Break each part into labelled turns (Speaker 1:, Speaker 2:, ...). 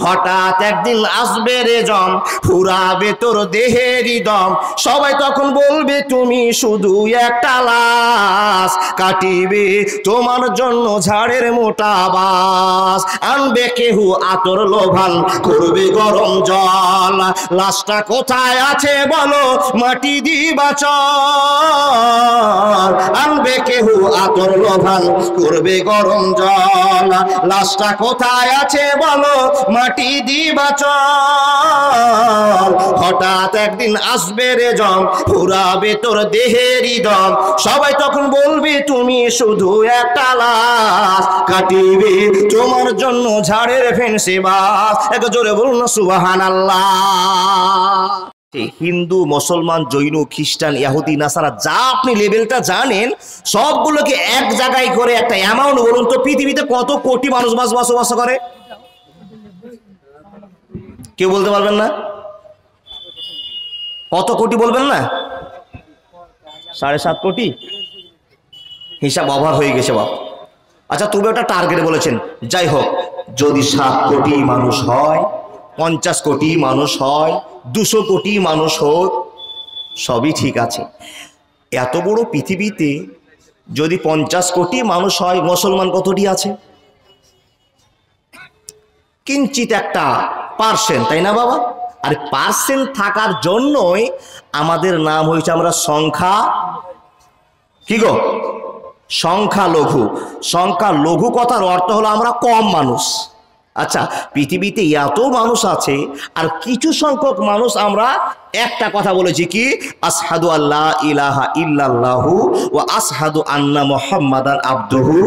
Speaker 1: হঠাৎ একদিন আসবে রে জম, ফুরাবে তোর দেহেরই দম। সবাই তখন বলবে তুমি শুধু একটা লাশ, কাটিবে তোমার জন্য ঝাড়ের মোটা বাস। আনবে কেহু আতর লোভান, করবে গরম জল। লাশটা কোথায় আছে বলো, মাটি দিবা চল। আনবে কেহু আতর লোভান, করবে গরম জল। লাশটা কোথায় আছে বলো, মাটি দিবা চল। হঠাৎ একদিন আসবে রে জম, ফুরাবে তোর দেহেরই দম। সবাই তখন বলবে তুমি শুধু একটা লাশ, কাটিবে তোমার জন্য ঝাড়ের ফেন্সি বাস। এক জোরে বলুন না সুবহানাল্লাহ। হিন্দু, মুসলমান, জৈন, খ্রিস্টান, ইহুদি, নাসারা যা আপনি লেভেলটা জানেন সবগুলোকে এক জায়গায় করে একটা অ্যামাউন্ট বলুন তো, পৃথিবীতে কত কোটি মানুষ বসবাস করে? কেউ বলতে পারবেন না? কত কোটি বলবেন না? 7.5 কোটি। হিসাব ওভার হয়ে গেছে বাপ। আচ্ছা তবু একটা টার্গেট বলেছেন, যাই হোক, যদি 7 কোটি মানুষ হয়, 50 কোটি মানুষ হয়, 200 কোটি মানুষ হোক, সবই ঠিক আছে। এত বড় পৃথিবীতে যদি 50 কোটি মানুষ হয়, মুসলমান কতটি আছে? কিঞ্চিত একটা পার্সেন্ট, তাই না বাবা? আর পার্সেন্ট থাকার জন্যই আমাদের নাম হয়েছে আমরা সংখ্যা কি গো, সংখ্যালঘু। সংখ্যালঘু কথার অর্থ হলো আমরা কম মানুষ। আচ্ছা পৃথিবীতে এত মানুষ আছে আর কিছু সংখ্যক মানুষ আমরা একটা কথা বলেছি কি, আসহাদু আল্লাহ ইলাহা ইল্লাল্লাহু ওয়া আসহাদু আন্না মুহাম্মাদান আবদুহু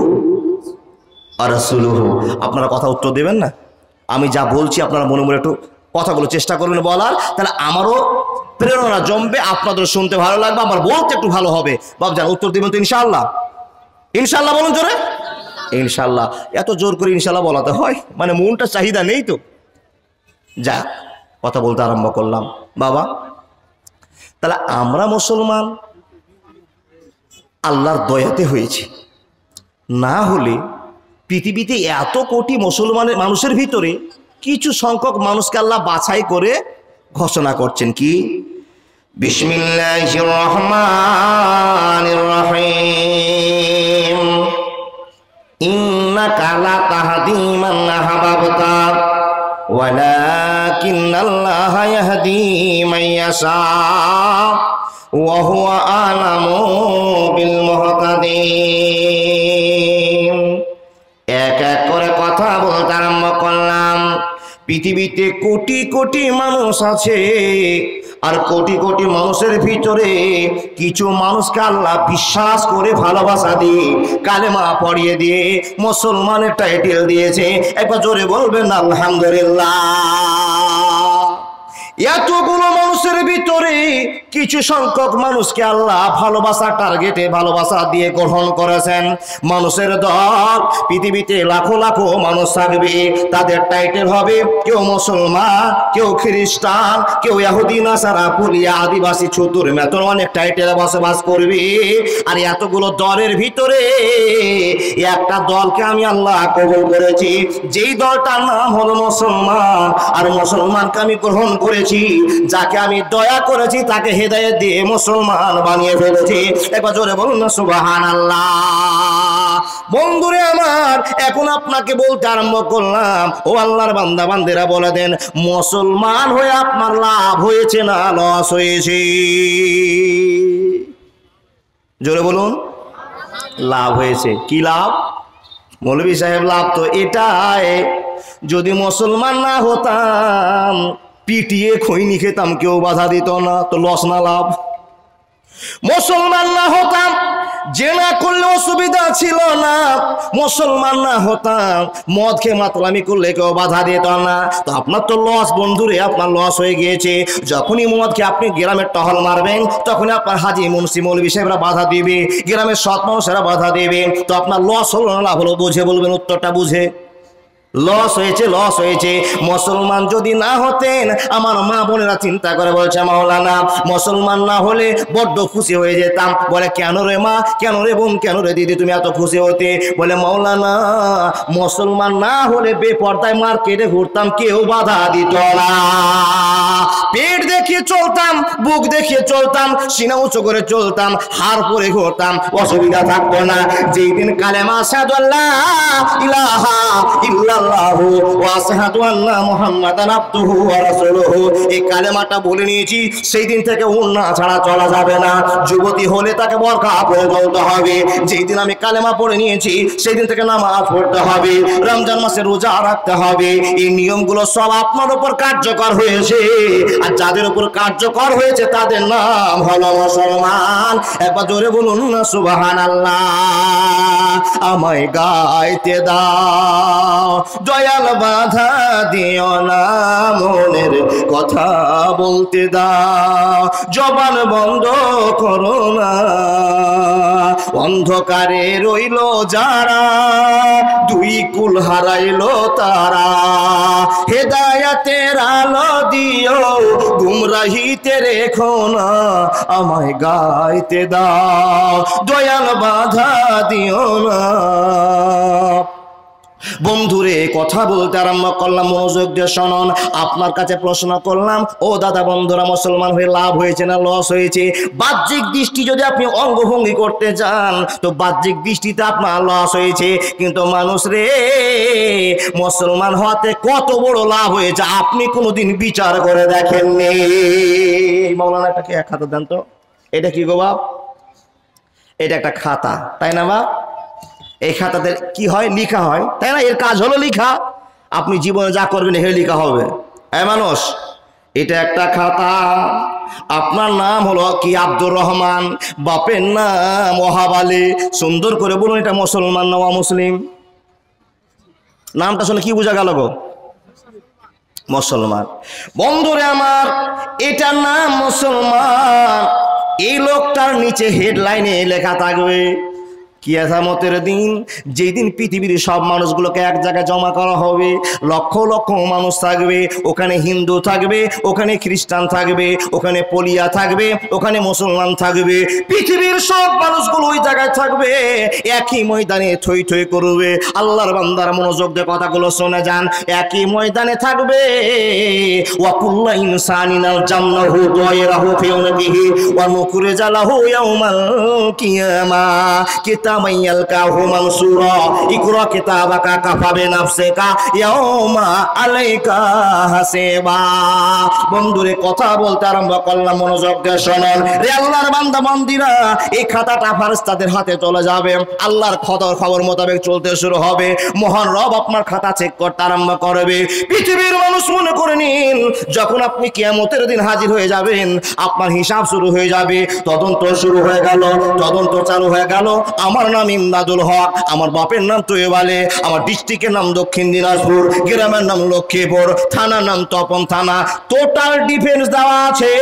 Speaker 1: ওয়া রাসূলুহু। আপনারা কথা উত্তর দেবেন না? আমি যা বলছি আপনারা মনে মনে একটু কথাগুলো চেষ্টা করবেন বলার, তাহলে আমারও প্রেরণা জমবে, আপনাদের শুনতে ভালো লাগবে, আমার বলতে একটু ভালো হবে। বাবজান উত্তর দেবেন তো ইনশাআল্লাহ? ইনশাআল্লাহ বলুন জোরে, ইনশাআল্লাহ। এত জোর করে ইনশাআল্লাহ বলাতে হয়, মানে মনটা চাহিদা নেই তো। যা কথা বলতে আরম্ভ করলাম বাবা। তাহলে আমরা মুসলমান আল্লাহর দয়াতে হয়েছি, না হলে পৃথিবীতে এত কোটি মুসলমানের মানুষের ভিতরে কিছু সংখ্যক মানুষকে আল্লাহ বাছাই করে ঘোষণা করছেন কি, বিসমিল্লাহির রহমানির রহিম, ইন্নাকা লা তাহদি মান আহবাবতা ওয়ালাকিন্নাল্লাহা ইয়াহদি মান ইয়াশা ওয়া হুয়া আ'লামু বিল মুহতাদিন। এক এক করে কথা বলতে আরম্ভ করলাম। পৃথিবীতে কোটি কোটি মানুষ আছে, আর কোটি কোটি মানুষের ভিতরে কিছু মানুষকে আল্লাহ বিশ্বাস করে ভালোবাসা দিয়ে কালেমা পড়িয়ে দিয়ে মুসলমানের টাইটেল দিয়েছে। একবার জোরে বলবেন আলহামদুলিল্লাহ। এতগুলো মানুষের ভিতরে কিছু সংখ্যক মানুষকে আল্লাহ ভালোবাসা টার্গেটে ভালোবাসা দিয়ে গ্রহণ করেছেন। মানুষের দল পৃথিবীতে লাখো লাখো মানুষ থাকবে, তাদের টাইটেল হবে কেউ মুসলমান, কেউ খ্রিস্টান, কেউ ইহুদি, নাসারা, পুলিয়া, আদিবাসী, ছুতুর, মেতন, অনেক টাইটেলে বসবাস করবে। আর এতগুলো দলের ভিতরে একটা দলকে আমি আল্লাহ কবুল করেছি, যেই দলটার নাম হলো মুসলমান। আর মুসলমানকে আমি গ্রহণ করেছি, যাকে আমি দয়া করেছি তাকে হেদায়েত দিয়ে মুসলমান বানিয়ে ফেলেছি। একবার জোরে বলুন না সুবহানাল্লাহ। বন্ধুরে আমার, এখন আপনাকে বলতে আরম্ভ করলাম, ও আল্লাহর বান্দা বান্দেরা বলে দেন, মুসলমান হয়ে আপনার লাভ হয়েছে না লস হয়েছে? জোরে বলুন। লাভ হয়েছে। কি লাভ? মৌলভী সাহেব লাভ তো এটাই, যদি মুসলমান না হতাম পিটিয়ে খৈনি খেতাম, কেউ বাধা দিত না, তো লস না লাভ? মুসলমান না হতাম জেনা করলে অসুবিধা ছিল না, মুসলমান না হতাম মদ খেয়ে মাতলামি করলে কেউ বাধা দিত না, তো আপনার তো লস বন্ধুরে, আপনার লস হয়ে গিয়েছে। যখনই মদ খেয়ে আপনি গ্রামের টহল মারবেন, তখনই আপনার হাজি মুন্সি মৌলভী সাহেবরা বাধা দিবে, গ্রামের সৎ মানুষেরা বাধা দেবে, তো আপনার লস হলো না লাভ হলো? বুঝে বলবেন, উত্তরটা বুঝে। লস হয়েছে, লস হয়েছে। মুসলমান যদি না হতেন, আমার মা বোনেরা চিন্তা করে বলছে মাওলানা মুসলমান না হলে বড্ড খুশি হয়ে যেতাম। বলে কেন রে মা, কেন রে বোন, কেন রে দিদি তুমি এত খুশি হতে? বলে মাওলানা মুসলমান না হলে বেপরদায় মার্কেটে ঘুরতাম, কেউ বাধা দিত না। পেট দেখিয়ে চলতাম, বুক দেখিয়ে চলতাম, সিনা উঁচু করে চলতাম, হাড় পরে ঘুরতাম, অসুবিধা থাকতো না। যেই দিন কালেমা আশহাদু আল্লা ইলাহা ইল্লাল্লাহু ওয়া আশহাদু আন্না মুহাম্মাদান আবদুহু ওয়া রাসূলুহু, এই কালেমাটা বলে নিয়েছি, সেই দিন থেকে ওড়না ছাড়া চলা যাবে না। যুবতী হলে তাকে বোরকা পরে চলতে হবে। যেই দিন আমি কালেমা পড়ে নিয়েছি, সেই দিন থেকে নামাজ পড়তে হবে, রমজান মাসে রোজা রাখতে হবে। এই নিয়মগুলো সব আপনার উপর কার্যকর হয়েছে, আর যাদের উপর কার্যকর হয়েছে তাদের নাম হলো মুসলমান। একবার জোরে বলুন না সুবহানাল্লাহ। আমায় গাইতে দাও, দয়াল বাধা দিও না, মনের কথা বলতে দাও, জবান বন্ধ করো না। অন্ধকারে রইল যারা, দুই কুল হারাইলো তারা, হেদায়াতের আলো দিও, গুমরাহিতে রেখো না। আমায় গাইতে দাও, দয়াল বাধা দিও না। বন্ধুরে কথা বলতে আরম্ভ করলাম, মনোযোগ দিয়ে শুনুন। আপনার কাছে প্রশ্ন করলাম, ও দাদা বন্ধুরা, মুসলমান হয়ে লাভ হয়েছে না লস হয়েছে? বাহ্যিক দৃষ্টি যদি আপনি অঙ্গভঙ্গি করতে চান, তো বাহ্যিক দৃষ্টিতে আপনার লস হয়েছে। কিন্তু মানুষ রে, মুসলমান হওয়াতে কত বড় লাভ হয়েছে আপনি কোনোদিন বিচার করে দেখেননি। মাওলানা এটাকে এক খাতা দেন তো। এটা কি গো বাপ? এটা একটা খাতা, তাই না বাপ? এই খাতাতে কি হয়? লিখা হয়, তাই না? এর কাজ হলো লিখা। আপনি জীবনে যা করবেন এখানে লিখা হবে। এই মানুষ, এটা একটা খাতা। আপনার নাম হলো কি? আব্দুর রহমান। বাপের নাম ওহাব আলী। সুন্দর করে বলুন, এটা মুসলমান না অমুসলিম? নামটা শুনে কি বোঝা গেল গো? মুসলমান। বন্ধুরে আমার, এটার নাম মুসলমান। এই লোকটার নিচে হেডলাইনে লেখা থাকবে কিয়ামতের দিন, যেই দিন পৃথিবীর সব মানুষগুলোকে এক জায়গায় জমা করা হবে, লক্ষ লক্ষ মানুষ থাকবে, ওখানে হিন্দু থাকবে, ওখানে খ্রিস্টান থাকবে, ওখানে পলিয়া থাকবে, ওখানে মুসলমান থাকবে, পৃথিবীর সব মানুষগুলো ওই জায়গায় থাকবে, একই ময়দানে থই থই করবে। আল্লাহর বান্দারা মনোযোগ দিয়ে কথাগুলো শুনে যান। একই ময়দানে থাকবে, ওয়া কুল্লু ইনসানিন আলজামনাহু দায়রাহু ফি উনকিহি ওয়া নুখরিজা লাহু ইয়াউমাল কিয়ামাহ কিতাবান ইয়ালকাহু মানসুরা ইকরা কিতাবাকা কাফা বিনাফসিকা ইয়াউমা আলাইকা হাসিবা। বন্ধুরে কথা বলতে আরম্ভ করলাম, মনোযোগ দিয়ে শুনুন। রে আল্লাহর বান্দা বান্দিরা, এই খাতাটা ফেরেশতাদের হাতে চলে যাবে, আল্লাহর খবর মোতাবেক চলতে শুরু হবে। মহান রব আপনার খাতা চেক করতে আরম্ভ করবে। পৃথিবীর মানুষ মনে করে নিন, যখন আপনি কিয়ামতের দিন হাজির হয়ে যাবেন, আপনার হিসাব শুরু হয়ে যাবে। তদন্ত শুরু হয়ে গেল, তদন্ত চালু হয়ে গেল। আমার নাম ইমদাদুল হক, আমার বাপের নাম তৈয়ব আলী, আমার ডিস্ট্রিক্টের নাম দক্ষিণ দিনাজপুর, গ্রামের নাম লক্ষ্মীপুর, থানার নাম তপন থানা, টোটাল ডিফেন্স দেওয়া আছে।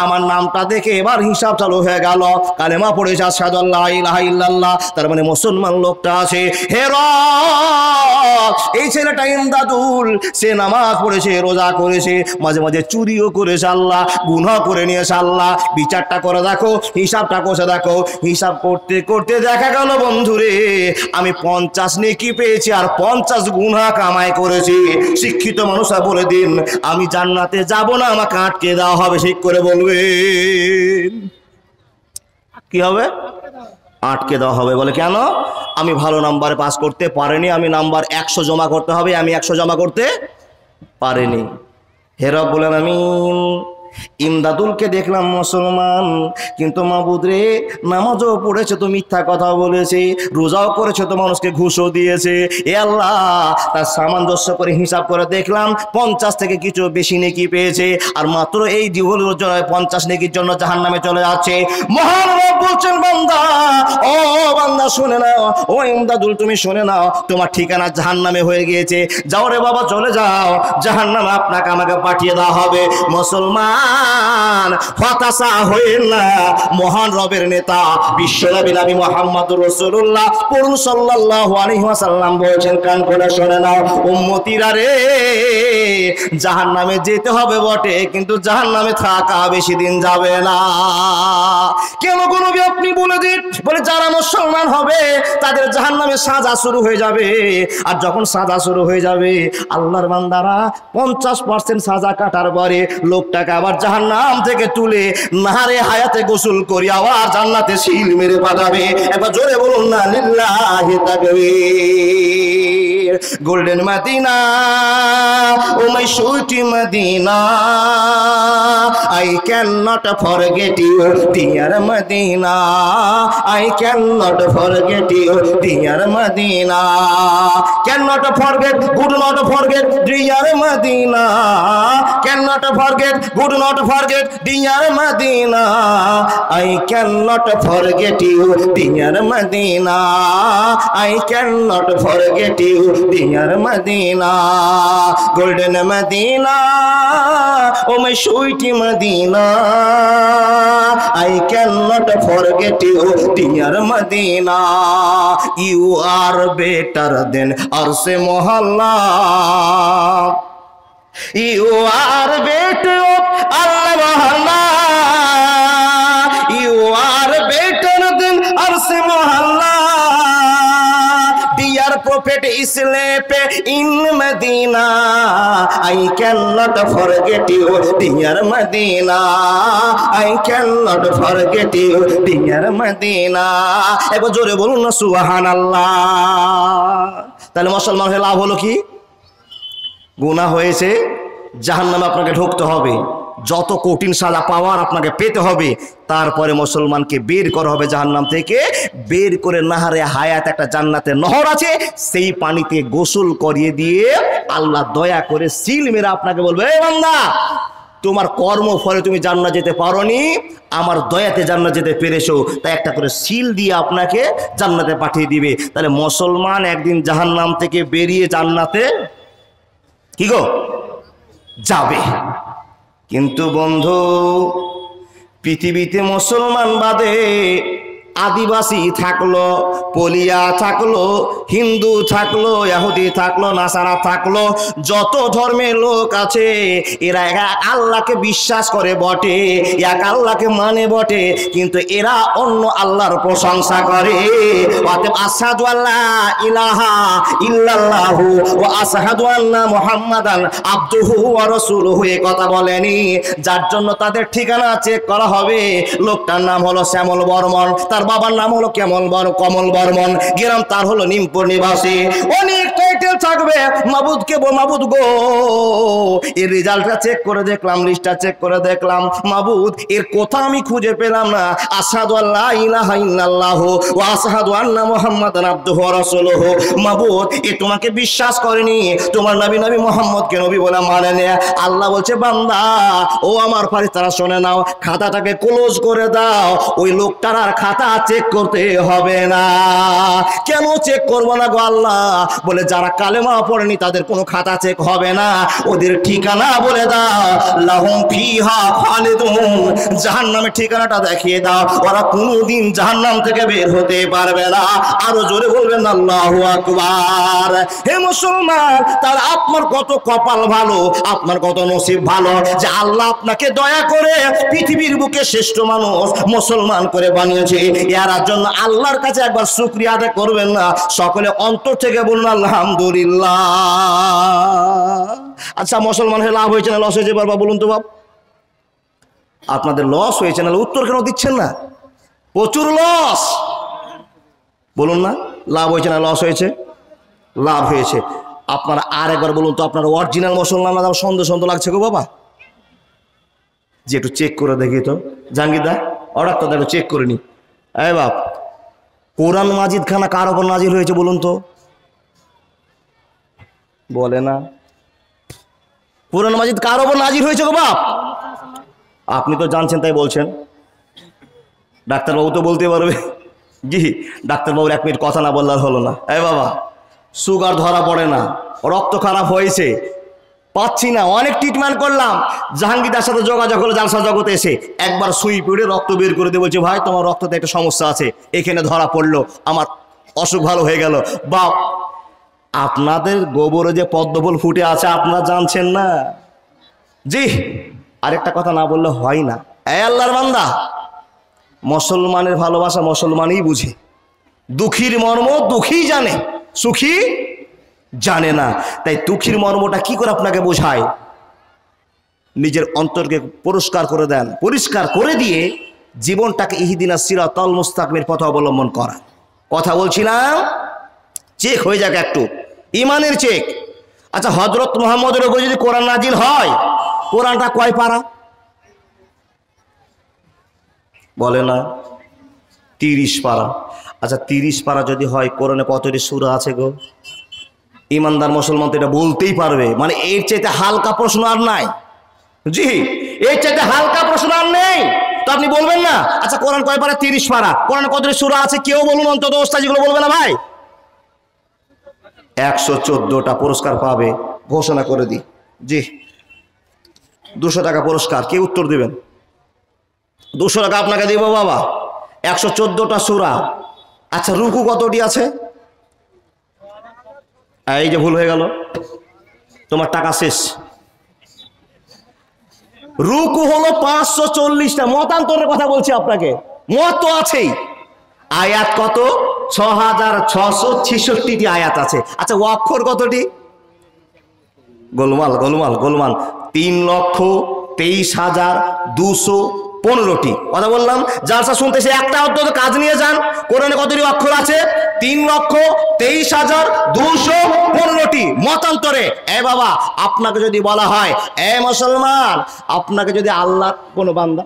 Speaker 1: আমার নামটা দেখে এবার হিসাব চালু হয়ে গেল। কালেমা পড়েছে আশহাদু আল্লা ইলাহা ইল্লাল্লাহ, তার মানে মুসলমান লোকটা আছে। হে রব, এই ছেলেটা ইমদাদুল, সে নামাজ পড়েছে, রোজা করেছে, মাঝে মাঝে চুরিও করেছে, আল্লাহ গুনাহ করে নিয়েছে, আল্লাহ বিচারটা করে দেখো, হিসাবটা কষে দেখো। হিসাব করতে করতে দেখা গেল বন্ধুরে, আমি 50 নেকি পেয়েছি আর 50 গুনাহ কামাই করেছি। শিক্ষিত মানুষরা বলে দিন, আমি জান্নাতে যাব না, আমাকে আটকে দেওয়া হবে। ঠিক করে বলবেন, কি হবে? আটকে দেওয়া হবে। বলে কেন? আমি ভালো নাম্বারে পাস করতে পারিনি, আমি নাম্বার 100 জমা করতে হবে, আমি 100 জমা করতে পারিনি। হে রব বলেন আমিন। ইমদাদুলকে দেখলাম মুসলমান, কিন্তু মাবুদ রে, নামাজও পড়েছে তো মিথ্যা কথা বলেছে, রোজাও করেছে তো মানুষকে ঘুষও দিয়েছে। এ আল্লাহ, তার সামঞ্জস্য করে হিসাব করে দেখলাম 50 থেকে কিছু বেশি নেকি পেয়েছে, আর মাত্র এই জীবনের জন্য 50 নেকির জন্য জাহান্নামে চলে যাচ্ছে। মহান রব বলছেন, বান্দা, ও বান্দা শুনে নাও, ও ইমদাদুল তুমি শুনে নাও, তোমার ঠিকানা জাহান্নামে হয়ে গিয়েছে। যাও রে বাবা, চলে যাও, জাহান্নামে আপনাকে আমাকে পাঠিয়ে দেওয়া হবে। মুসলমান, হতাশা হয়েন না, মহান রবের নেতা বিশ্বনবী নবী মুহাম্মদুর রাসূলুল্লাহ পড়ুন সাল্লাল্লাহু আলাইহি ওয়াসাল্লাম বলেছেন, কান খুলে শুনে নাও উম্মতিরা রে, জাহান্নামে যেতে হবে বটে, কিন্তু জাহান্নামে থাকা বেশি দিন যাবে না। কেন কোন নবী আপনি বলে দিন, বলে যারা মুসলমান হবে তাদের জাহান্নামে সাজা শুরু হয়ে যাবে, আর যখন সাজা শুরু হয়ে যাবে আল্লাহর বান্দারা 50% সাজা কাটার পরে লোকটাকে আবার জাহান্নাম থেকে তুলে নাহারে হায়াতে গোসল করি আবার জান্নাতে শিল মেরে পাঠাবে। এবার জোরে বলুন না লিল্লাহি তাকবীর। Golden Medina oh my sweet Medina, I cannot forget you dear Medina, I cannot forget you dear Medina, cannot forget, could not forget dear Medina, cannot forget, could not forget dear Medina, I cannot forget you dear Medina, I cannot forget you dear Medina, golden Medina, oh my sweet Medina, I cannot forget you dear Medina, you are better than Arse Mohalla, you are better Allah Mohalla, you are better than Arse Mohalla, dear Prophet sleep in Medina, I cannot forget you dear Medina, I cannot forget you dear Medina। এবার জোরে বলুন না সুবহানাল্লাহ। তাহলে মুসলমান হয়ে লাভ হলো কি? গুনাহ হয়েছে, জাহান্নামে আপনাকে ঢুকতে হবে, যত কঠিন সাজা পাওয়ার আপনাকে পেতে হবে, তারপরে মুসলমানকে বের করা হবে জাহান্নাম থেকে, বের করে নাহারে হায়াত একটা জান্নাতের নহর আছে, সেই পানিতে গোসল করিয়ে দিয়ে আল্লাহ দয়া করে সিল মেরে আপনাকে বলবে, এ বান্দা তোমার কর্ম ফলে তুমি জান্নাত যেতে পারোনি, আমার দয়াতে জান্নাত যেতে পেরেছো, তাই একটা করে সিল দিয়ে আপনাকে জান্নাতে পাঠিয়ে দিবে। তাহলে মুসলমান একদিন জাহান্নাম থেকে বেরিয়ে জান্নাতে কি গো যাবে। কিন্তু বন্ধু পৃথিবীতে মুসলমান বাদে আদিবাসী থাকলো, পলিয়া থাকলো, হিন্দু থাকলো, ইহুদি থাকলো, নাসারা থাকলো, যত ধর্মের লোক আছে এরা এক আল্লাহকে বিশ্বাস করে বটে, এক আল্লাহকে মানে বটে, কিন্তু এরা অন্য আল্লাহর প্রশংসা করে। অতএব আশহাদু আল্লা ইলাহা ইল্লাল্লাহু ওয়া আশহাদু আন্না মুহাম্মাদান আবদুহু ওয়া রাসূলুহু এই কথা বলেনি, যার জন্য তাদের ঠিকানা চেক করা হবে। লোকটার নাম হলো শ্যামল বর্মন, তার বাবার নাম হলো কমল বর্মন, গ্রাম তার হলো নিমপুর নিবাসী, অনেক টাইটেল থাকবে, মাবুদকে মাবুদ গো এর রেজাল্টটা চেক করে দেখলাম, লিস্টটা চেক করে দেখলাম, মাবুদ এর কথা আমি খুঁজে পেলাম না। আশহাদু আল্লা ইলাহা ইল্লাল্লাহু ওয়া আশহাদু আন্না মুহাম্মাদান আবদুহু ওয়া রাসূলুহু, মাবুদ এ তোমাকে বিশ্বাস করেনি, তোমার নবী মুহাম্মদকে নবী বলে মানে না। আল্লাহ বলছে বান্দা ও আমার ফারিস্তারা শুনে নাও, খাতাটাকে ক্লোজ করে দাও, ওই লোকটার আর খাতা চেক করতে হবে না। কেন চেক করবো না গো আল্লাহ? বলে যারা কালেমা পড়েনি তাদের কোনো খাতা চেক হবে না, ওদের ঠিকানা বলে দাও, লাহুম ফিহা খালিদুন, জাহান্নামের ঠিকানাটা দেখিয়ে দাও, ওরা কোনোদিন জাহান্নাম থেকে বের হতে পারবে না। আরো জোরে বলবেন আল্লাহু আকবার। হে মুসলমান, তার আপনার কত কপাল ভালো, আপনার কত নসিব ভালো যে আল্লাহ আপনাকে দয়া করে পৃথিবীর বুকে শ্রেষ্ঠ মানুষ মুসলমান করে বানিয়েছে। এর জন্য আল্লাহর কাছে একবার শুকরিয়া আদায় করবেন না? সকলে অন্তর থেকে বলুন আলহামদুলিল্লাহ। আচ্ছা মুসলমান হয়ে লাভ হয়েছে না লস হয়েছে বাবা বলুন তো বাপ? আপনাদের লস হয়েছে না, উত্তর কেন দিচ্ছেন না? প্রচুর লস, বলুন না লাভ হয়েছে না লস হয়েছে? লাভ হয়েছে। আপনারা আর একবার বলুন তো, আপনার অরিজিনাল মুসলমান না সন্দেহ লাগছে গো বাবা? যে একটু চেক করে দেখি তো জাহাঙ্গীরদা, অর্ডারটা একটু চেক করে নি। এই বাপ, কোরআন মাজিদ খানা কার ওপর নাজিল হয়েছে বলুন তো? বলে না। কোরআন মাজিদ কার ওপর নাজিল হয়েছে গো বাপ? আপনি তো জানছেন তাই বলছেন, ডাক্তারবাবু তো বলতে পারবে। জি ডাক্তারবাবুর 1 মিনিট কথা না বললে হলো না। এই বাবা, সুগার ধরা পড়ে না, রক্ত খারাপ হয়েছে, পাচ্ছি না, অনেক ট্রিটমেন্ট করলাম। জাহাঙ্গীরদার সাথে যোগাযোগ হলো জালসা জগতে এসে, একবার সুই পিড়ে রক্ত বের করে দিয়ে বলছে, ভাই তোমার রক্ততে একটা সমস্যা আছে, এখানে ধরা পড়লো, আমার অসুখ ভালো হয়ে গেল। বাপ, আপনাদের গোবরে যে পদ্মফুল ফুটে আছে আপনারা জানছেন না? জি, আরেকটা কথা না বললে হয় না। এই আল্লাহর বান্দা, মুসলমানের ভালোবাসা মুসলমানই বুঝে, দুঃখীর মর্ম দুঃখী জানে, সুখী জানে না। তাই দুঃখীর মর্মটা কি করে আপনাকে বোঝায়? নিজের অন্তরকে পরিষ্কার করে দেন, পরিষ্কার করে দিয়ে জীবনটাকে ইহদিনাস সিরাতাল মুস্তাকিমের পথ অবলম্বন করা। কথা বলছিলাম, চেক হয়ে যাক একটু, ইমানের চেক। আচ্ছা, হযরত মুহাম্মদের উপর যদি কোরআন নাজিল হয়, কোরআনটা কয় পারা? বলে না 30 পারা। আচ্ছা, 30 পারা যদি হয়, কোরআনে কতটি সূরা আছে গো? ইমানদার মুসলমান তো এটা বলতেই পারবে, মানে এর চাইতে হালকা প্রশ্ন আর নাই। জি, এর চাইতে হালকা প্রশ্ন আর নেই। তো আপনি বলবেন না, আচ্ছা কোরআন কয় পারা? 30 পারা। কোরআনে কতটি সূরা আছে কেউ বলুন অন্তত, ওস্তাদজিগুলো বলবে না ভাই? 114টা পুরস্কার পাবে, ঘোষণা করে দিই। জি, 200 টাকা পুরস্কার। কে উত্তর দিবেন? 200 টাকা আপনাকে দিব বাবা। 114টা সূরা। আচ্ছা, রুকু কতটি আছে? এই যে ভুল হয়ে গেল, তোমার টাকা শেষ। রুকু হলো 540টা। মতান্তরের কথা বলছি আপনাকে, মত তো আছেই। আয়াত কত? 6666টি আয়াত আছে। আচ্ছা, অক্ষর কতটি? গোলমাল গোলমাল গোলমাল। 3,23,215টি। কথা বললাম, জালসা শুনতেছে একটা অন্তত কাজ নিয়ে যান। কোরআনে কতটি অক্ষর আছে? 3,23,215টি। মতান্তরে এ বাবা, আপনাকে যদি বলা হয়, এ মুসলমান, আপনাকে যদি আল্লাহ কোনো বান্দা,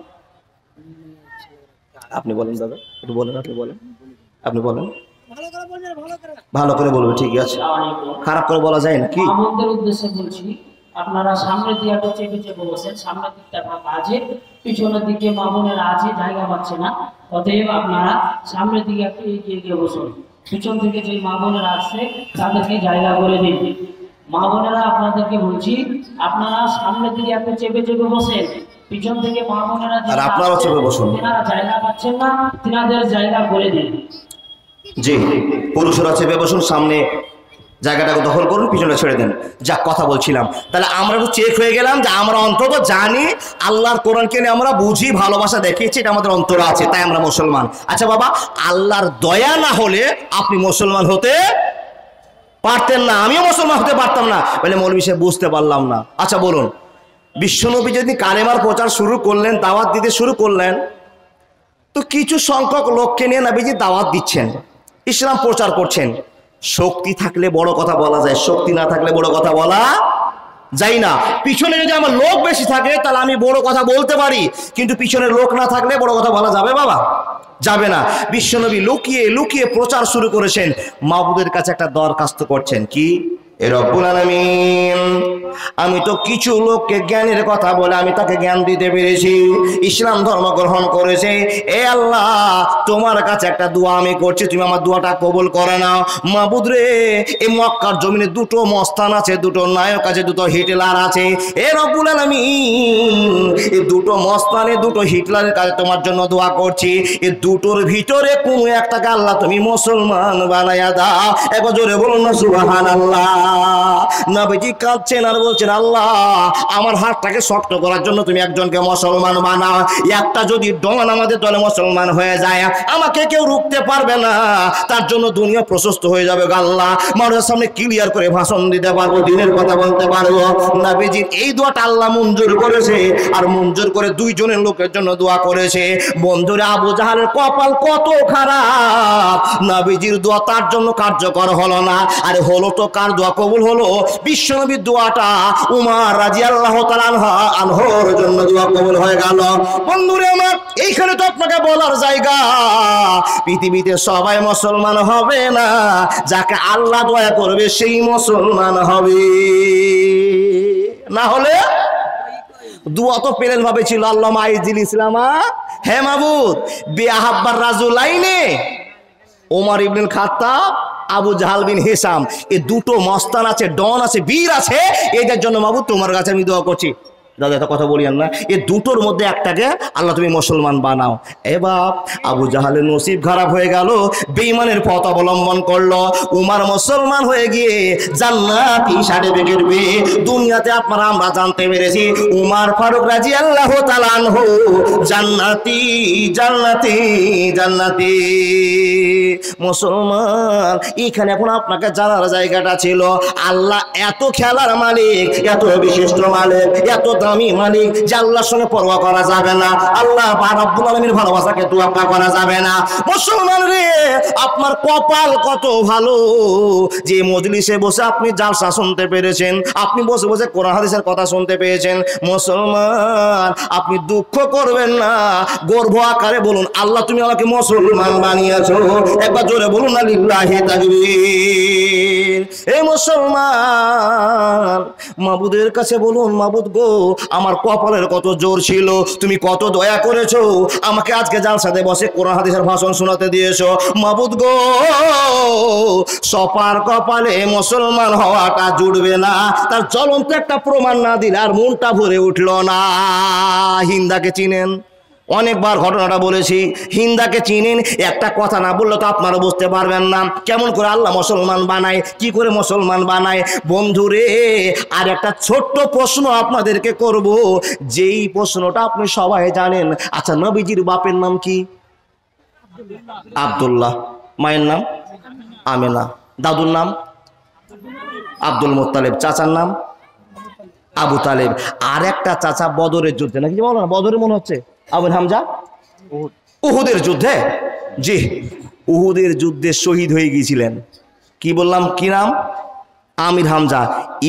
Speaker 1: আপনি বলেন দাদা, একটু বলেন, আপনি বলেন, আপনি বলেন, ভালো করে বলবে, ঠিক আছে, খারাপ করে বলা যায় না কি?
Speaker 2: আমাদের উদ্দেশ্যে বলছি, আপনারা সামনের দিকে চেপে চেপে বসেন, সামনের দিকটা ফাঁকা আছে, পিছনের দিকে মামুনের আছে, জায়গা পাচ্ছে না, অতএব আপনারা সামনের দিকে একটু এগিয়ে গিয়ে বসুন। পিছন থেকে যে মামুনের আসছে তাদেরকে জায়গা করে দিন। মামুনেরা আপনাদেরকে বলছি, আপনারা সামনের দিকে একটু চেপে চেপে বসেন, পিছন থেকে মামুনেরা
Speaker 1: আপনারাও চেপে বসুন,
Speaker 2: তেনারা জায়গা পাচ্ছেন না, তেনাদের জায়গা করে দিন।
Speaker 1: জি, পুরুষরা চেপে বসুন, সামনে জায়গাটাকে দখল করুন, পিছনে ছেড়ে দেন। যা কথা বলছিলাম, তাহলে আমরা একটু চেক হয়ে গেলাম যে আমরা অন্তত জানি, আল্লাহর কোরআনকে নিয়ে আমরা বুঝি, ভালোবাসা দেখিয়েছি, এটা আমাদের অন্তরে আছে, তাই আমরা মুসলমান। আচ্ছা বাবা, আল্লাহর দয়া না হলে আপনি মুসলমান হতে পারতেন না, আমিও মুসলমান হতে পারতাম না। বলে মৌলভী সাহেব বুঝতে পারলাম না। আচ্ছা বলুন, বিশ্বনবী যদি কালেমার প্রচার শুরু করলেন, দাওয়াত দিতে শুরু করলেন, তো কিছু সংখ্যক লোককে নিয়ে নবীজি দাওয়াত দিচ্ছেন, ইসলাম প্রচার করছেন। শক্তি থাকলে বড় কথা বলা যায়, শক্তি না থাকলে বড় কথা বলা যায় না। পিছনে যদি আমার লোক বেশি থাকে তাহলে আমি বড় কথা বলতে পারি, কিন্তু পিছনে লোক না থাকলে বড় কথা বলা যাবে বাবা? যাবে না। বিশ্বনবী লুকিয়ে লুকিয়ে প্রচার শুরু করেছেন, মাবুদের কাছে একটা দরখাস্ত করছেন, কি? এ রব্বুল আলামিন, আমি তো কিছু লোককে জ্ঞানের কথা বলে আমি তাকে জ্ঞান দিতে পেরেছি, ইসলাম ধর্ম গ্রহণ করেছে। এ আল্লাহ, তোমার কাছে একটা দোয়া আমি করছি, তুমি আমার দোয়াটা কবুল করে নাও। মাবুদ রে, এই মক্কার জমিনে দুটো মস্তান আছে, দুটো নায়ক আছে, দুটো হিটলার আছে। এ রব্বুল আলামিন, এই দুটো মস্তানে, দুটো হিটলারের কাছে তোমার জন্য দোয়া করছি, এই দুটোর ভিতরে কোনো একটাকে আল্লাহ তুমি মুসলমান বানায়া দাও। একবার জোরে বলুন না সুবহানাল্লাহ। নবীজি কাঁদছেন আর বলছেন, আল্লাহ, আমার হাতটাকে শক্ত করার জন্য তুমি একজনকে মুসলমান বানাও। একটা যদি ডন আমাদের দলে মুসলমান হয়ে যায়, আমাকে কেউ রুখতে পারবে না, তার জন্য দুনিয়া প্রশস্ত হয়ে যাবে। আল্লাহ, মানুষের সামনে ক্লিয়ার করে ভাষণ দিতে পারবো, দিনের কথা বলতে পারবো। নবীজির এই দোয়াটা আল্লাহ মঞ্জুর করেছে, আর মঞ্জুর করে দুইজনের লোকের জন্য দোয়া করেছে। বন্ধুরা, আবু জাহালের কপাল কত খারাপ, নবীজির দোয়া তার জন্য কার্যকর হলো না। আরে হলো তো কার দোয়া কবুল হলো? বিশ্বনবীর দোয়াটা উমর রাদিয়াল্লাহু তাআলা আনহুর জন্য দোয়া কবুল হয়ে গেল। বন্ধুরা আমার, এইখানে তো আপনাকে বলার জায়গা, পৃথিবীতে সবাই মুসলমান হবে না, যাকে আল্লাহ দয়া করবে সেই মুসলমান হবে। না হলে দোয়া তো প্লেন ভাবে ছিল, আল্লাহুম্মা আইজিল ইসলামা, হে মাবুদ, বিআহাব্বার রাজুলাইনে ওমর ইবনুল খাত্তাব আবু জাহাল বিন হিসাম, এই দুটো মস্তান আছে, ডন আছে, বীর আছে, এদের জন্য মাবুদ তোমার কাছে আমি দোয়া করছি। দাদা এত কথা বলিয়েন না, এই দুটোর মধ্যে একটাকে আল্লাহ তুমি মুসলমান বানাও। এ বাপ, আবু জাহালের নসিব খারাপ হয়ে গেল, বেঈমানের পথ অবলম্বন করলো। উমার মুসলমান হয়ে গিয়ে জান্নাতি সার্টিফিকেট পেয়ে দুনিয়াতে আপনারা আমরা জানতে পেরেছি উমার ফারুক রাদিয়াল্লাহু তাআলা আনহু জান্নাতি জান্নাতি জান্নাতি মুসলমান। এখানে এখন আপনাকে জানার জায়গাটা ছিল, আল্লাহ এত খেলার মালিক, এত বিশিষ্ট মালিক, এত দামি মালিক যে আল্লাহর সঙ্গে পরোয়া করা যাবে না, আল্লাহ রাব্বুল আলামিনের ভালোবাসাকে তোয়াক্কা করা যাবে না। মুসলমান রে, আপনার কপাল কত ভালো যে মজলিসে বসে আপনি জালসা শুনতে পেরেছেন, আপনি বসে বসে কোরআন হাদিসের কথা শুনতে পেয়েছেন। মুসলমান, আপনি দুঃখ করবেন না, গর্ব আকারে বলুন আল্লাহ তুমি আমাকে মুসলমান বানিয়েছো। একবার জোরে বলুন না লিল্লাহি তাকবীর। এই মুসলমান, মাবুদের কাছে বলুন মাবুদ গো, আমার কপালের কত জোর ছিল, তুমি কত দয়া করেছো, আমাকে আজকে জালসাতে বসে কোরআন হাদিসের ভাষণ শোনাতে দিয়েছো। মাবুদ গো, সপার কপালে মুসলমান হওয়াটা জুড়বে না, তার জ্বলন্ত একটা প্রমাণ না দিলে আর মনটা ভরে উঠল না। হিন্দাকে চিনেন? অনেকবার ঘটনাটা বলেছি, হিন্দাকে চিনেন? একটা কথা না বললে তো আপনারা বুঝতে পারবেন না কেমন করে আল্লাহ মুসলমান বানায়, কি করে মুসলমান বানায়। বন্ধুরে, আর একটা ছোট্ট প্রশ্ন আপনাদেরকে করব, যেই প্রশ্নটা আপনি সবাই জানেন। আচ্ছা, নবীজির বাপের নাম কি? আব্দুল্লাহ। মায়ের নাম আমেনা। দাদুর নাম আব্দুল মুত্তালিব। চাচার নাম আবু তালেব। আর একটা চাচা বদরের যুদ্ধে, নাকি বলো না, বদরে মনে হচ্ছে আবু হামজা, উহুদের যুদ্ধে, জি উহুদের যুদ্ধে শহীদ হয়ে গিয়েছিলেন। কি বললাম, কি নাম? আমির হামজা।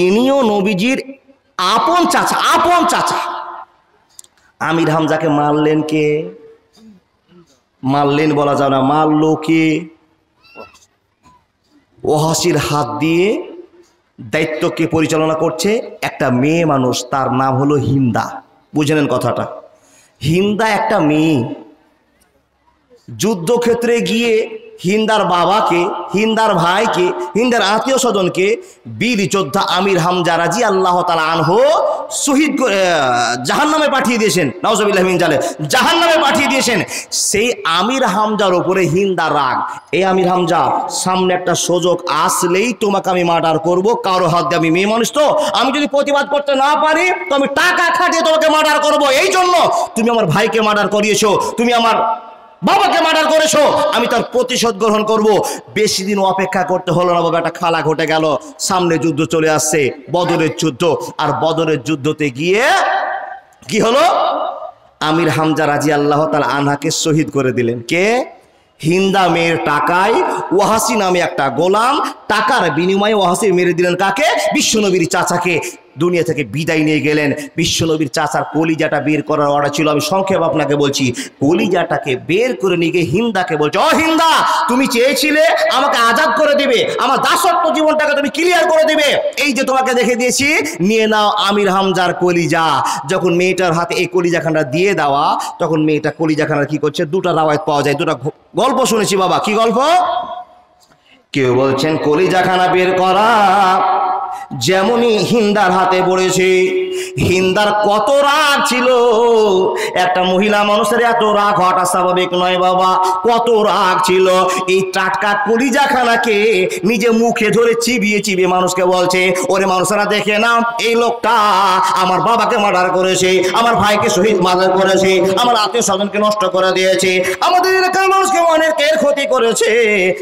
Speaker 1: ইনিও নবীজির আপন চাচা, আপন চাচা। আমির হামজাকে মারলেন কে? মারলেন বলা যায় না, মারলো কে? ওয়াহাসির হাত দিয়ে। দায়িত্বকে পরিচালনা করছে একটা মেয়ে মানুষ, তার নাম হলো হিন্দা। বুঝে নেন কথাটা। হিন্দা একটা মেয়ে, যুদ্ধক্ষেত্রে গিয়ে হিন্দার বাবাকে, হিন্দার ভাইকে, হিন্দার আত্মীয় স্বজনকে বীর যোদ্ধা আমির হামজা রাদিয়াল্লাহু তাআলা আনহু শহীদ করে জাহান্নামে পাঠিয়ে দিয়েছেন। নাউজুবিল্লাহি মিন জালিক, জাহান্নামে পাঠিয়ে দিয়েছেন। সেই আমির হামজার উপরে হিন্দার রাগ, এই আমির হামজা, সামনে একটা সুযোগ আসলেই তোমাকে আমি মার্ডার করব, কারো হাত দিয়ে। আমি মেয়ে মানুষ তো, আমি যদি প্রতিবাদ করতে না পারি তো আমি টাকা খাটিয়ে তোমাকে মার্ডার করব। এই জন্য তুমি আমার ভাইকে মার্ডার করিয়েছো, তুমি আমার বাবাকে মার্ডার করেছো, আমি তার প্রতিশোধ গ্রহণ করব। বেশি দিন অপেক্ষা করতে হলো না বাবা, একটা খালা ঘটে গেল। সামনে যুদ্ধ চলে আসছে, বদরের যুদ্ধ। আর বদরের যুদ্ধতে গিয়ে কি হলো? আমির হামজা রাদিয়াল্লাহু তাআলা আনহাকে শহীদ করে দিলেন। কে? হিন্দা মেয়ের টাকায় ওয়াহাসি নামে একটা গোলাম, টাকার বিনিময়ে ওয়াহাসি মেরে দিলেন কাকে? বিশ্বনবীর চাচাকে। দুনিয়া থেকে বিদায় নিয়ে গেলেন। বিশ্বনবীর চাচার কলিজাটা বের করার অর্ডার ছিল, আমি সংক্ষেপ আপনাকে বলছি। কলিজাটাকে বের করে নিয়ে গিয়ে হিন্দাকে বলছে, ও হিন্দা, তুমি চেয়েছিলে আমাকে আজাদ করে দিবে, আমার দাসত্ব জীবনটাকে তুমি ক্লিয়ার করে দিবে, এই যে তোমাকে দেখে দিয়েছি, নিয়ে নাও আমির হামজার কলিজা। যখন মেয়েটার হাতে এই কলিজাখানটা দিয়ে দেওয়া, তখন মেয়েটা কলিজাখানার কি করছে, দুটা রাওয়ায়াত পাওয়া যায়, দুটা গল্প শুনেছি বাবা। কি গল্প? কেউ বলছেন কলিজাখানা বের করা যেমনই হিন্দার হাতে পড়েছে, হিন্দার কত রাগ ছিল। একটা মহিলা মানুষের এত রাগ হওয়াটা স্বাভাবিক নয় বাবা, কত রাগ ছিল। এই টাটকা কলিজাখানাকে নিজে মুখে ধরে চিবিয়ে চিবিয়ে মানুষকে বলছে, ওরে মানুষেরা দেখে না, এই লোকটা আমার বাবাকে মার্ডার করেছে, আমার ভাইকে শহীদ মার্ডার করেছে, আমার আত্মীয় স্বজনকে নষ্ট করে দিয়েছে, আমাদের এলাকার মানুষকে অনেকের ক্ষতি করেছে,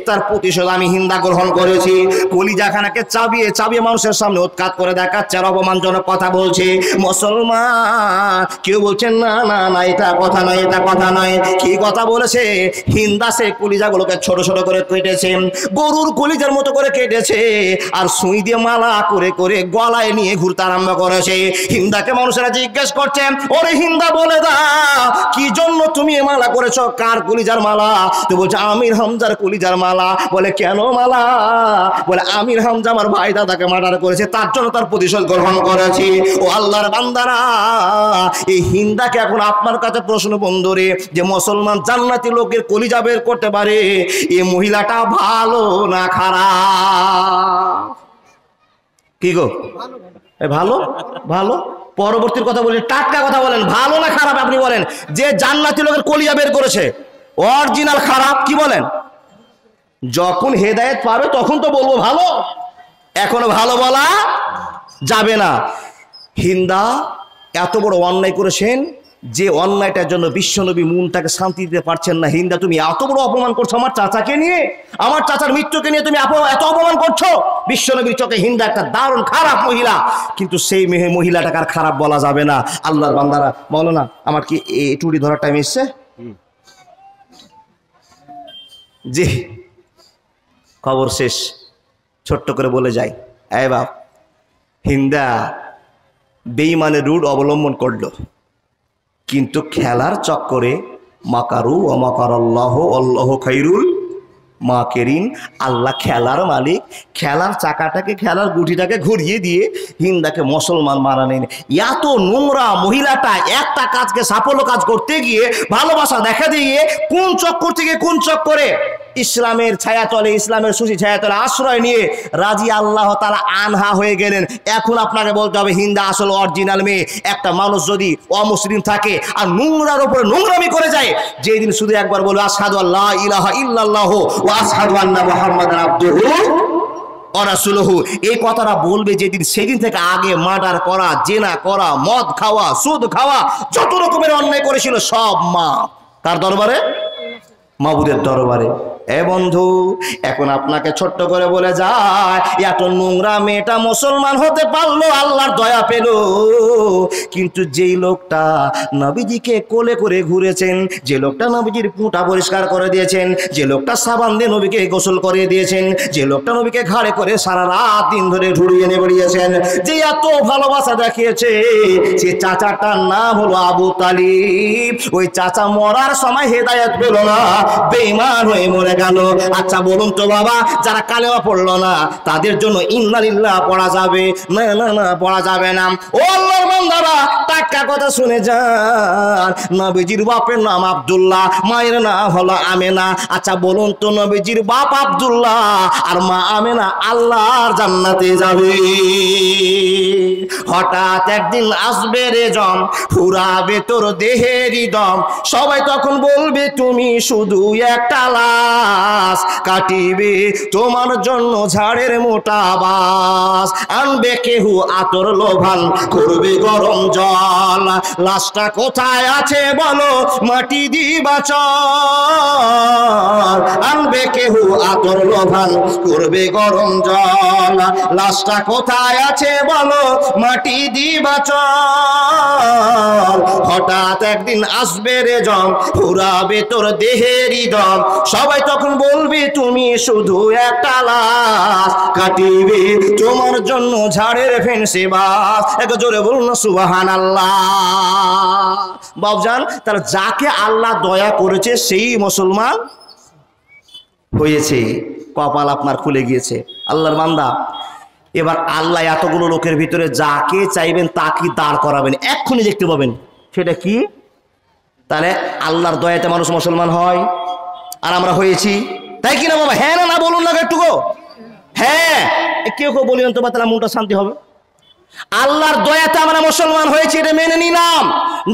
Speaker 1: তার প্রতিশোধ আমি হিন্দা গ্রহণ করেছি। কলিজাখানাকে চাবিয়ে চাবিয়ে মানুষের সামনে উৎখাত করে দেখাচ্ছে, আর অপমানজনক কথা বলছে। মুসলমান কেউ বলছেন না না না, এটা কথা নয়, এটা কথা নয়। কি কথা বলেছে? হিন্দা সে কলিজাগুলোকে ছোট ছোট করে কেটেছে, গরুর কলিজার মতো করে কেটেছে, আর সুই দিয়ে মালা করে করে গলায় নিয়ে ঘুরতে আরম্ভ করেছে। হিন্দাকে মানুষেরা জিজ্ঞেস করছে, ওরে হিন্দা বলে দাও, কি জন্য তুমি এ মালা করেছো? কার কলিজার মালা? তো বলছে আমির হামজার কলিজার মালা। বলে কেন মালা? বলে আমির হামজা আমার ভাই দাদাকে মার্ডার করেছে, তার জন্য তার প্রতিশোধ গ্রহণ করেছি। ও আল্লাহ আল্লাহর বান্দারা, এই হিন্দাকে এখন আপনার কাছে প্রশ্ন বন্ধুরে, যে মুসলমান জান্নাতি লোকের কলিজা বের করতে পারে, এই মহিলাটা ভালো না খারাপ? কি গো, ভালো? ভালো। পরবর্তীর কথা বলি, টাটকা কথা বলেন, ভালো না খারাপ? আপনি বলেন। যে জান্নাতি লোকের কলিজা বের করেছে, অরিজিনাল খারাপ? কি বলেন? যখন হেদায়েত পাবে তখন তো বলবো ভালো, এখনো ভালো বলা যাবে না। হিন্দা এত বড় অন্যায় করেছেন, যে অন্যায়টার জন্য বিশ্বনবী মনটাকে শান্তি দিতে পারছেন না। হিন্দা, তুমি এত বড় অপমান করছো আমার চাচাকে নিয়ে, আমার চাচার মৃত্যুকে নিয়ে তুমি এত অপমান করছো। বিশ্বনবীর চোখে হিন্দা একটা দারুণ খারাপ মহিলা, কিন্তু সেই মহিলাটাকে আর খারাপ বলা যাবে না। আল্লাহর বান্দারা, বলো না, আমার কি এই টুড়ি ধরার টাইম এসছে? জি, খবর শেষ, ছোট্ট করে বলে যাই। এ বাপ, হিন্দা বেঈমানের রুট অবলম্বন করলো, কিন্তু খেলার চক্করে মাকারু ও মাকার আল্লাহ আল্লাহ খাইরুল মাকিরিন। আল্লাহ খেলার মালিক, খেলার চাকাটাকে, খেলার গুটিটাকে ঘুরিয়ে দিয়ে হিন্দাকে মুসলমান বানালেন। এত নোংরা মহিলাটা একটা কাজকে সাফল্য কাজ করতে গিয়ে, ভালোবাসা দেখা দিয়ে কোন চক্কর থেকে কোন চক্করে ইসলামের ছায়াতলে, ইসলামের সুশি ছায়াতলে আশ্রয় নিয়ে রাজি আল্লাহ তাআলা আনহা হয়ে গেলেন। এখন আপনাকে বলতে হবে, হিন্দা আসলে অরিজিনাল মেয়ে। একটা মানুষ যদি অমুসলিম থাকে আর নোংরার উপরে নোংরামি করে যায়, যেদিন শুধু একবার বলবে আশহাদু আল্লা ইলাহা ইল্লাল্লাহু ওয়া আশহাদু আন্না মুহাম্মাদান আবদুহু ওয়া রাসূলুহু, এই কথাটা বলবে যেদিন, সেদিন থেকে আগে মার্ডার করা, জেনা করা, মদ খাওয়া, সুদ খাওয়া, যত রকমের অন্যায় করেছিল সব মাফ। কার দরবারে? মাবুদের দরবারে। এ বন্ধু, এখন আপনাকে ছোট্ট করে বলে যায়, এত নোংরা মেয়েটা মুসলমান হতে পারলো, আল্লাহর দয়া পেল। কিন্তু যেই লোকটা নবীজিকে কোলে করে ঘুরেছেন, যে লোকটা নবীজির পুঁটা পরিষ্কার করে দিয়েছেন, যে লোকটা সাবান দিয়ে নবীকে গোসল করে দিয়েছেন, যে লোকটা নবীকে ঘাড়ে করে সারা রাত দিন ধরে ঝুড়িয়ে এনে বেরিয়েছেন, যে এত ভালোবাসা দেখিয়েছে, সে চাচাটার নাম হলো আবু তালিব। ওই চাচা মরার সময় হেদায়েত পেল না, বেঈমান হয়ে মরে গেল। আচ্ছা বলুন তো বাবা, যারা কালেমা পড়লো না তাদের জন্য ইন্না লিল্লাহ পড়া যাবে? না না না, পড়া যাবে না। ও আল্লাহর বান্দারা, টাটকা কথা শুনে যান। নবীজির বাপের নাম আব্দুল্লাহ, মায়ের নাম হলো আমেনা। আচ্ছা বলুন তো, নবীজির বাপ আব্দুল্লাহ আর মা আমেনা আল্লাহর জান্নাতে যাবে। হঠাৎ একদিন আসবে রে জম, ফুরাবে তোর দেহেরই দম, সবাই তখন বলবে তুমি শুধু একটা লাশ, কাটিবে তোমার জন্য ঝাড়ের মোটা বাস, আনবে কেহু আতর লোভান, করবে গরম জল, লাশটা কোথায় আছে বলো, মাটি দিবা চল, আনবে কেহু আতর লোভান, করবে গরম জল, লাশটা কোথায় আছে বলো, মাটি দিবা চল। হঠাৎ একদিন আসবে রে জম, ফুরাবে তোর দেহেরই দম, সবাই তখন বলবে তুমি শুধু একটা লাশ, কাটিবে তোমার জন্য ঝাড়ের ফেন্সি বাস। এক জোরে বলুন না সুবহানাল্লাহ। বাবজান, তাহলে যাকে আল্লাহ দয়া করেছে সেই মুসলমান হয়েছে। কপাল আপনার খুলে গিয়েছে। আল্লাহর বান্দা, এবার আল্লাহ এতগুলো লোকের ভিতরে যাকে চাইবেন তাকে দাঁড় করাবেন, এক্ষুনি দেখতে পাবেন। সেটা কি? তাহলে আল্লাহর দয়াতে মানুষ মুসলমান হয়, আর আমরা হয়েছি, তাই কিনা বাবা? হ্যাঁ না না বলুন না একটুকু। হ্যাঁ, কেউ কেউ বলিলেন তো, তাহলে মনটা শান্তি হবে। আল্লাহর দয়াতে আমরা মুসলমান হয়েছি, এটা মেনে নিলাম।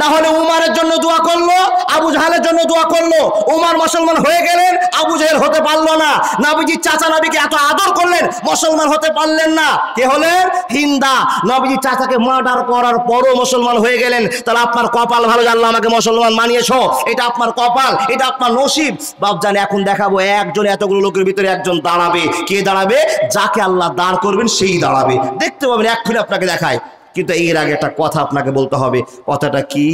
Speaker 1: না হলে উমারের জন্য দোয়া করলো, আবু জাহেলের জন্য দোয়া করলো, উমার মুসলমান হয়ে গেলেন, আবু জাহেল হতে পারলো না। নবীজির চাচা নবীকে এত আদর করলেন, মুসলমান হতে পারলেন না। কে হলেন? হিন্দা। নবীজির চাচাকে মার্ডার করার পরও মুসলমান হয়ে গেলেন। তাহলে আপনার কপাল ভালো, আল্লাহ আমাকে মুসলমান মানিয়েছো, এটা আপনার কপাল, এটা আপনার নসিব। বাপজান, এখন দেখাবো একজন, এতগুলো লোকের ভিতরে একজন দাঁড়াবে। কে দাঁড়াবে? যাকে আল্লাহ দাঁড় করবেন সেই দাঁড়াবে। দেখতে পাবেন, এক্ষুনি আপনাকে দেখায়। কিন্তু এর আগে একটা কথা আপনাকে বলতে হবে। কথাটা কি?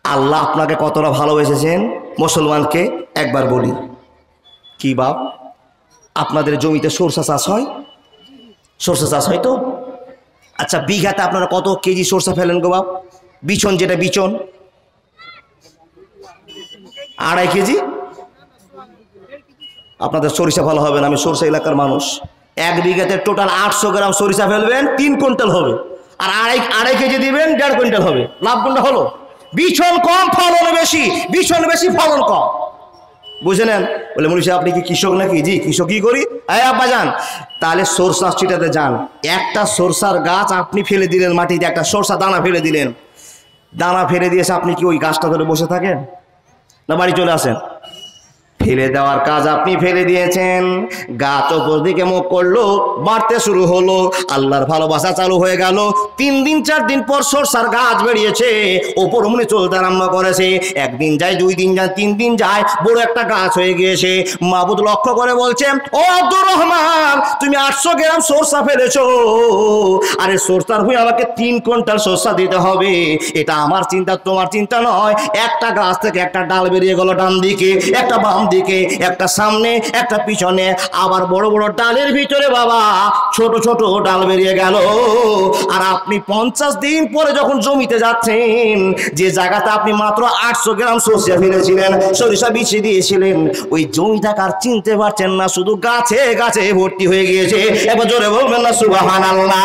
Speaker 1: আল্লাহ আপনাকে কতটা ভালোবেসেছেন মুসলমানকে একবার বলি। কি বাপ, আপনাদের জমিতে সরষা চাষ হয়? সরষা চাষ হয় তো? আচ্ছা, বিঘাতে আপনারা কত কেজি সরষা ফেলেন গো বাপ? বিচন, যেটা বিচন 2.5 কেজি। আপনাদের সরিষা ভালো হবে না, আমি সরষা এলাকার মানুষ। 1 বিঘাতে টোটাল 800 গ্রাম সরিষা ফেলবেন, 3 কুইন্টাল হবে। আর আড়াই কেজি দিবেন 1.5 কুইন্টাল হবে, লাভ কোনটা হলো? বিছন কম ফলন বেশি, বিছন বেশি ফলন কম। বুঝে নেন। বলে মনীষী আপনি কি কৃষক নাকি? জি কৃষক। কি করি? আব্বা যান তাহলে সরষা ছিটাতে যান। একটা সরষার গাছ আপনি ফেলে দিলেন মাটিতে, একটা সরষা দানা ফেলে দিলেন, দানা ফেলে দিয়েছে, আপনি কি ওই গাছটা ধরে বসে থাকেন না বাড়ি চলে আসেন? ফেলে দেওয়ার কাজ আপনি ফেলে দিয়েছেন, গাছ ওপর দিকে মুখ করলো, বাড়তে শুরু হলো, আল্লাহর ভালোবাসা চালু হয়ে গেল। 3 দিন 4 দিন পর সরষার গাছ বেরিয়েছে, ওপর মনে চলতে আরম্ভ করেছে। 1 দিন যায়, 2 দিন যায়, 3 দিন যায়, বড় একটা গাছ হয়ে গিয়েছে। মাহবুদ লক্ষ্য করে বলছে, ও আব্দুর রহমান তুমি 800 গ্রাম সরষা ফেলেছো, আরে সরষার হয়ে আমাকে 3 কুইন্টাল সরষা দিতে হবে। এটা আমার চিন্তা, তোমার চিন্তা নয়। একটা গাছ থেকে একটা ডাল বেরিয়ে গেল ডান দিকে, একটা বাম দিকে, একটা সামনে, একটা পিছনে, আবার বড় বড় ডালের ভিতরে বাবা ছোট ছোট ডাল বেরিয়ে গেল। আর আপনি 50 দিন পরে যখন জমিতে যাচ্ছেন, যে জায়গাতে আপনি মাত্র 800 গ্রাম সরষা ফেলেছিলেন, সরিষা বিছিয়ে দিয়েছিলেন, ওই জমিটাকে আর চিনতে পারছেন না, শুধু গাছে গাছে ভর্তি হয়ে গিয়েছে। এবার জোরে বলবেন না সুবহানাল্লাহ।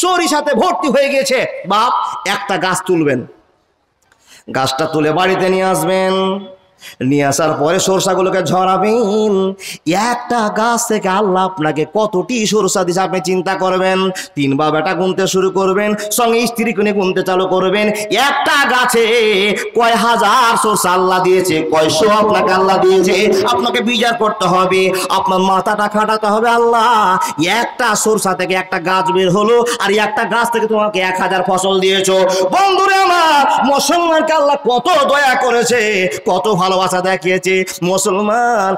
Speaker 1: সরিষাতে ভর্তি হয়ে গিয়েছে। বাপ একটা গাছ তুলবেন, গাছটা তুলে বাড়িতে নিয়ে আসবেন, নিয়ে আসার পরে সরষাগুলোকে ঝরাবেন। একটা গাছ থেকে আল্লাহ আপনাকে কতটি সরষা দিয়েছে আপনি চিন্তা করবেন। 3 বা বেটা গুনতে শুরু করবেন, সঙ্গে স্ত্রী কোণে গুনতে চালু করবেন। একটা গাছে কয় হাজার সরষা আল্লাহ দিয়েছে, কয়শো আপনাকে আল্লাহ দিয়েছে। আপনাকে বিচার করতে হবে, আপনার মাথাটা খাটাতে হবে। আল্লাহ একটা সরষা থেকে একটা গাছ বের হলো, আর একটা গাছ থেকে তোমাকে 1000 ফসল দিয়েছো। বন্ধুরা আমার, মুসলমানকে আল্লাহ কত দয়া করেছে, কত ভালোবাসা দেখিয়েছে। মুসলমান